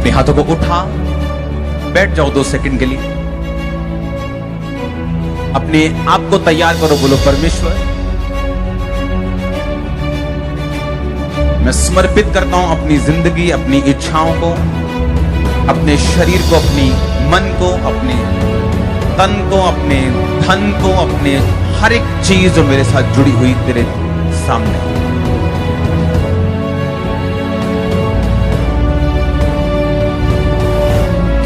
अपने हाथों को उठा, बैठ जाओ 2 सेकंड के लिए। अपने आप को तैयार करो, बोलो परमेश्वर मैं समर्पित करता हूं अपनी जिंदगी, अपनी इच्छाओं को, अपने शरीर को, अपनी मन को, अपने तन को, अपने धन को, अपने हर एक चीज जो मेरे साथ जुड़ी हुई तेरे सामने।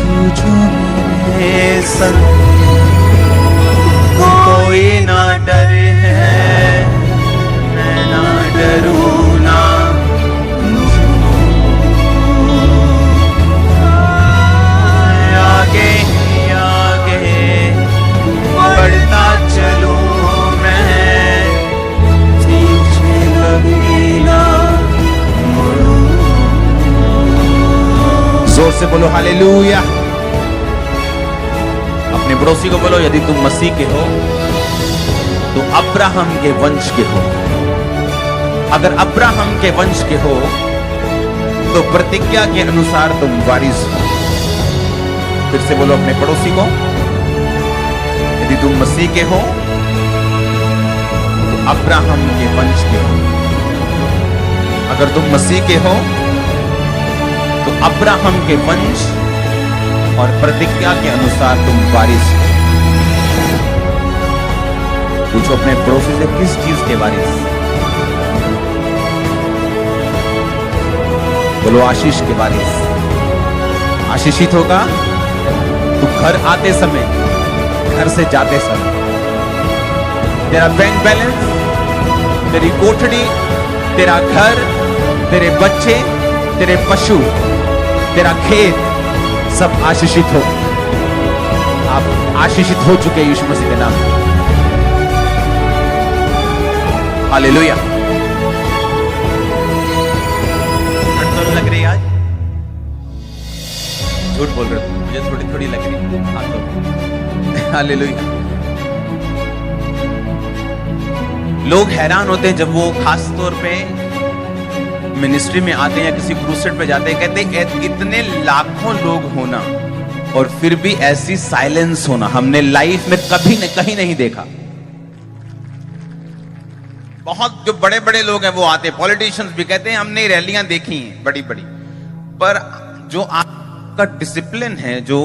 तू जो मेरे संग कोई ना डरे है, मैं ना डरूं ना, आगे ही आगे बढ़ता चलूं मैं, पीछे कभी ना मुड़ूं। जोर से बोलो हालेलुया। अपने पड़ोसी को बोलो यदि तुम मसीह के हो तो अब्राहम के वंश के हो। अगर अब्राहम के वंश के हो तो प्रतिज्ञा के अनुसार तुम वारिस हो। फिर से बोलो अपने पड़ोसी को यदि तुम मसीह के हो तो अब्राहम के वंश के हो। अगर तुम मसीह के हो तो अब्राहम के वंश और प्रतिज्ञा के अनुसार तुम वारिस हो। पूछो अपने पड़ोसी से किस चीज के वारिस? बोलो आशीष के वारिस। आशीषित होगा तू घर आते समय, घर से जाते समय। तेरा बैंक बैलेंस, तेरी कोठड़ी, तेरा घर, तेरे बच्चे, तेरे पशु, तेरा खेत सब आशीषित हो। आप आशीषित हो चुके यीशु मसीह के नाम में। हालेलुया। लग रही आज? झूठ बोल रहे हो, मुझे थोड़ी थोड़ी लग रही है। हालेलुया। लोग हैरान होते हैं जब वो खास तौर पे मिनिस्ट्री में आते हैं या किसी क्रूसेड पे जाते हैं, कहते हैं इतने लाखों लोग होना और फिर भी ऐसी साइलेंस होना हमने लाइफ में कभी कहीं नहीं देखा। बहुत जो बड़े बड़े लोग हैं वो आते हैं, पॉलिटिशियंस भी कहते हैं हमने रैलियां देखी हैं बड़ी बड़ी, पर जो आपका डिसिप्लिन है, जो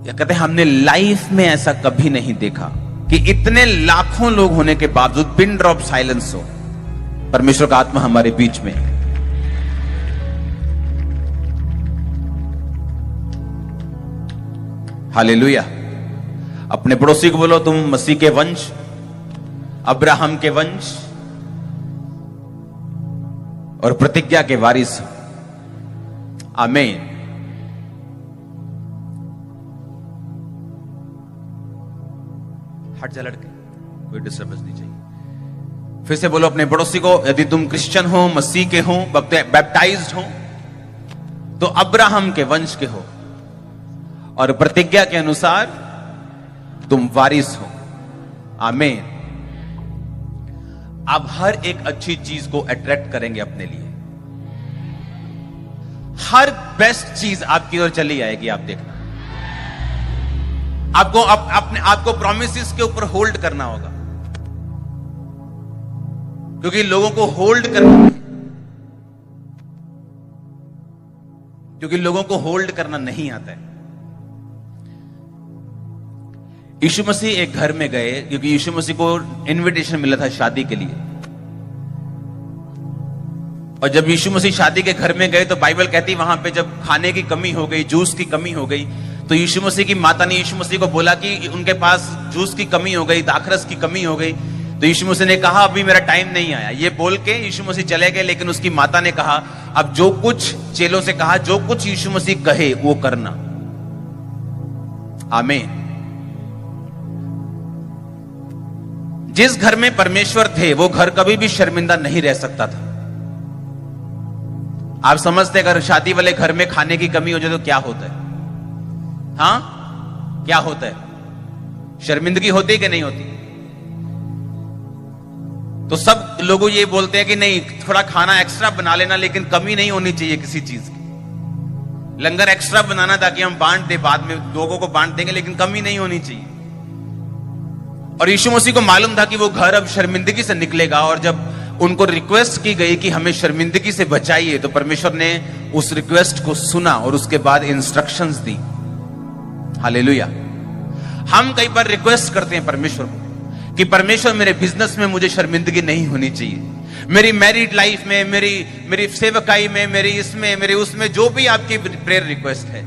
या कहते हैं हमने लाइफ में ऐसा कभी नहीं देखा कि इतने लाखों लोग होने के बावजूद पिन ड्रॉप साइलेंस हो। परमेश्वर का आत्मा हमारे बीच में। हालेलुया। अपने पड़ोसी को बोलो तुम मसीह के वंश, अब्राहम के वंश और प्रतिज्ञा के वारिस। आमीन। हट जा लड़के, कोई डिस्टर्बेंस नहीं चाहिए। फिर से बोलो अपने पड़ोसी को यदि तुम क्रिश्चियन हो, मसीह के हो, बैप्टाइज्ड हो तो अब्राहम के वंश के हो और प्रतिज्ञा के अनुसार तुम वारिस हो। आमीन। आप हर एक अच्छी चीज को अट्रैक्ट करेंगे अपने लिए। हर बेस्ट चीज आपकी ओर चली आएगी, आप देखना। आपको अपने आपको प्रॉमिसेस के ऊपर होल्ड करना होगा, क्योंकि लोगों को होल्ड करना नहीं आता है। यीशु मसीह एक घर में गए, क्योंकि यीशु मसीह को इनविटेशन मिला था शादी के लिए। और जब यीशु मसीह शादी के घर में गए तो बाइबल कहती वहां पे जब खाने की कमी हो गई, जूस की कमी हो गई, तो यीशु मसीह की माता ने यीशु मसीह को बोला कि उनके पास जूस की कमी हो गई, दाखरस की कमी हो गई। तो यीशु मसीह ने कहा अभी मेरा टाइम नहीं आया। ये बोल के यीशु मसीह चले गए, लेकिन उसकी माता ने कहा अब जो कुछ, चेलों से कहा जो कुछ यीशु मसीह कहे वो करना। आमीन। जिस घर में परमेश्वर थे वो घर कभी भी शर्मिंदा नहीं रह सकता था। आप समझते अगर शादी वाले घर में खाने की कमी हो जाए तो क्या होता है? हाँ, क्या होता है? शर्मिंदगी होती है कि नहीं होती? तो सब लोग ये बोलते हैं कि नहीं, थोड़ा खाना एक्स्ट्रा बना लेना, लेकिन कमी नहीं होनी चाहिए किसी चीज की। लंगर एक्स्ट्रा बनाना ताकि हम बांट दे, बाद में लोगों को बांट देंगे, लेकिन कमी नहीं होनी चाहिए। और यीशु मसीह को मालूम था कि वो घर अब शर्मिंदगी से निकलेगा, और जब उनको रिक्वेस्ट की गई कि हमें शर्मिंदगी से बचाइए, तो परमेश्वर ने उस रिक्वेस्ट को सुना और उसके बाद इंस्ट्रक्शंस दी। हालेलुया। हम कई बार रिक्वेस्ट करते हैं परमेश्वर को कि परमेश्वर मेरे बिजनेस में मुझे शर्मिंदगी नहीं होनी चाहिए, मेरी मैरिड लाइफ में, मेरी सेवकाई में, मेरी इसमें, मेरे उसमें, जो भी आपकी प्रेयर रिक्वेस्ट है।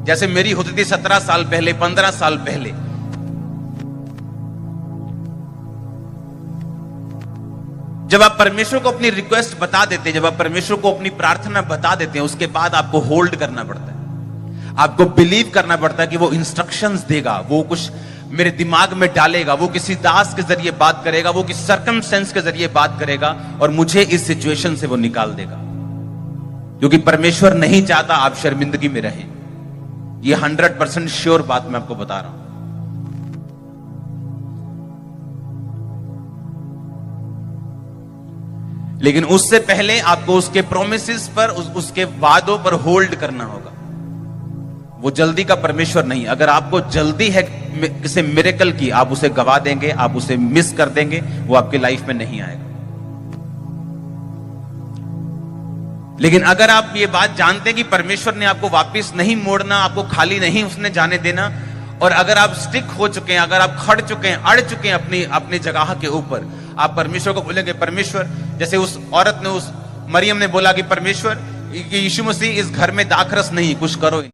जैसे मेरी होती थी 17 साल पहले, 15 साल पहले। जब आप परमेश्वर को अपनी रिक्वेस्ट बता देते हैं, जब आप परमेश्वर को अपनी प्रार्थना बता देते हैं, उसके बाद आपको होल्ड करना पड़ता है, आपको बिलीव करना पड़ता है कि वो इंस्ट्रक्शंस देगा, वो कुछ मेरे दिमाग में डालेगा, वो किसी दास के जरिए बात करेगा, वो किसी सर्कमस्टेंस के जरिए बात करेगा और मुझे इस सिचुएशन से वो निकाल देगा। क्योंकि परमेश्वर नहीं चाहता आप शर्मिंदगी में रहें। ये 100% श्योर बात मैं आपको बता रहा हूं। लेकिन उससे पहले आपको उसके प्रोमिसेस पर, उसके वादों पर होल्ड करना होगा। वो जल्दी का परमेश्वर नहीं। अगर आपको जल्दी है किसी मिरेकल की, आप उसे गवा देंगे, आप उसे मिस कर देंगे, वो आपकी लाइफ में नहीं आएगा। लेकिन अगर आप ये बात जानते हैं कि परमेश्वर ने आपको वापस नहीं मोड़ना, आपको खाली नहीं उसने जाने देना, और अगर आप स्टिक हो चुके हैं, अगर आप खड़ चुके हैं, अड़ चुके हैं अपनी जगह के ऊपर, आप परमेश्वर को बोलेंगे, परमेश्वर, जैसे उस औरत ने, उस मरियम ने बोला कि परमेश्वर, यीशु मसीह इस घर में दाखरस नहीं, कुछ करो।